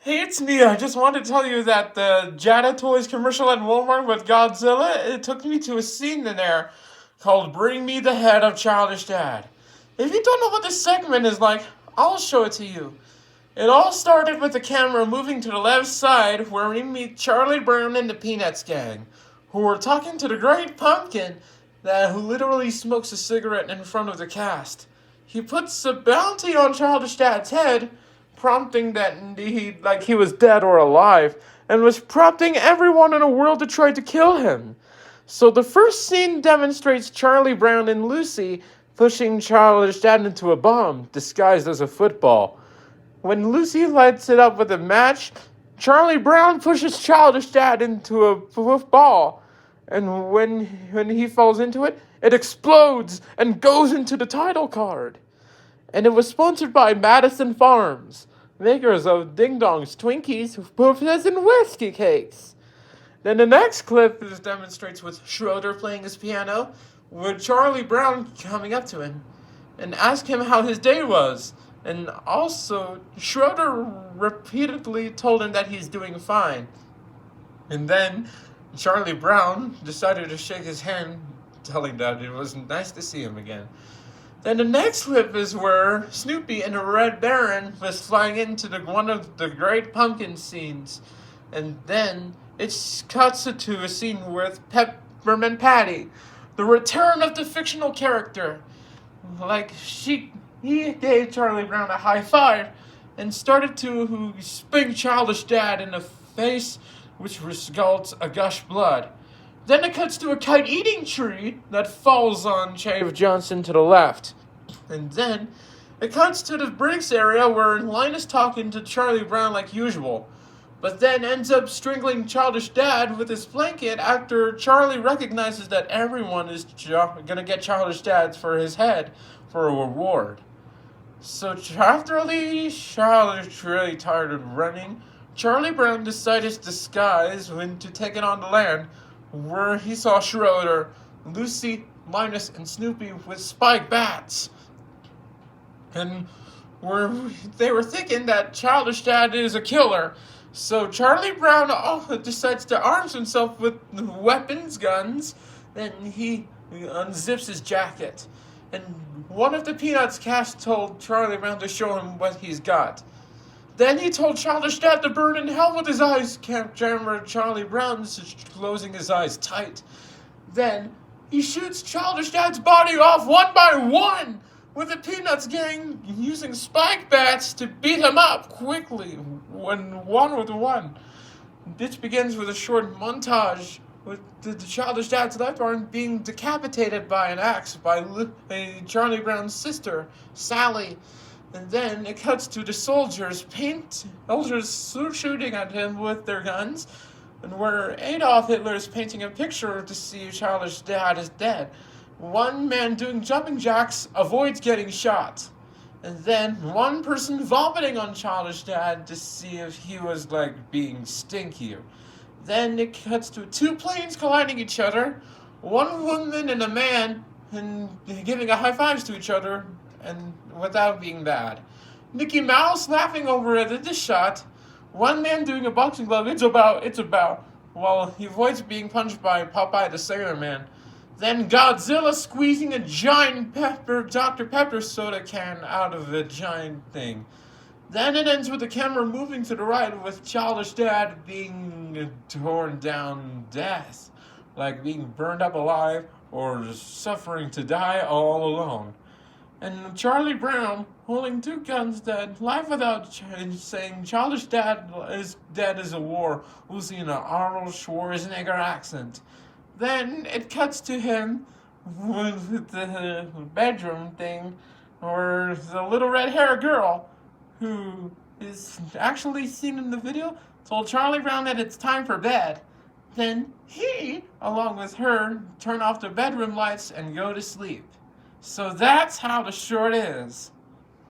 Hey, it's me. I just wanted to tell you that the Jada Toys commercial at Walmart with Godzilla, it took me to a scene in there called Bring Me the Head of Childish Dad. If you don't know what this segment is like, I'll show it to you. It all started with the camera moving to the left side where we meet Charlie Brown and the Peanuts gang, who were talking to the Great Pumpkin who literally smokes a cigarette in front of the cast. He puts a bounty on Childish Dad's head, prompting that he was dead or alive, and was prompting everyone in the world to try to kill him. So the first scene demonstrates Charlie Brown and Lucy pushing Childish Dad into a bomb disguised as a football. When Lucy lights it up with a match, Charlie Brown pushes Childish Dad into a ball, and when he falls into it, it explodes and goes into the title card. And it was sponsored by Madison Farms, makers of Ding Dongs, Twinkies, Puffs, and Whiskey Cakes. Then the next clip demonstrates with Schroeder playing his piano, with Charlie Brown coming up to him and ask him how his day was. And also, Schroeder repeatedly told him that he's doing fine. And then Charlie Brown decided to shake his hand, telling that it was nice to see him again. Then the next clip is where Snoopy and the Red Baron was flying into one of the Great Pumpkin scenes. And then it cuts to a scene with Peppermint Patty, the return of the fictional character. He gave Charlie Brown a high five and started to spank Childish Dad in the face, which results a gush blood. Then it cuts to a kite-eating tree that falls on Chave Johnson to the left. And then it cuts to the Briggs area where Linus talking to Charlie Brown like usual, but then ends up strangling Childish Dad with his blanket after Charlie recognizes that everyone is gonna get Childish Dad for his head for a reward. So after Childish really tired of running, Charlie Brown decided to disguise to take it on the land, where he saw Schroeder, Lucy, Linus, and Snoopy with spike bats. And they were thinking that Childish Dad is a killer. So Charlie Brown decides to arm himself with weapons, guns, then he unzips his jacket. And one of the Peanuts cast told Charlie Brown to show him what he's got. Then he told Childish Dad to burn in hell with his eyes, camera Charlie Brown's closing his eyes tight. Then he shoots Childish Dad's body off one by one, with the Peanuts gang using spike bats to beat him up quickly, one with one. This begins with a short montage with the Childish Dad's left arm being decapitated by an axe by Charlie Brown's sister, Sally. And then it cuts to the soldiers shooting at him with their guns, and where Adolf Hitler is painting a picture to see if Childish Dad is dead. One man doing jumping jacks avoids getting shot. And then one person vomiting on Childish Dad to see if he was being stinkier. Then it cuts to two planes colliding each other, one woman and a man, and giving a high fives to each other, and without being bad. Mickey Mouse laughing over it at this shot. One man doing a boxing glove, it's about, while he avoids being punched by Popeye the Sailor Man. Then Godzilla squeezing a giant Dr. Pepper soda can out of a giant thing. Then it ends with the camera moving to the right with Childish Dad being torn down death, like being burned up alive or suffering to die all alone. And Charlie Brown holding two guns dead, live without saying Childish Dad is dead as a war, using an Arnold Schwarzenegger accent. Then it cuts to him with the bedroom thing, where the little red-haired girl, who is actually seen in the video, told Charlie Brown that it's time for bed. Then he, along with her, turn off the bedroom lights and go to sleep. So that's how the short is.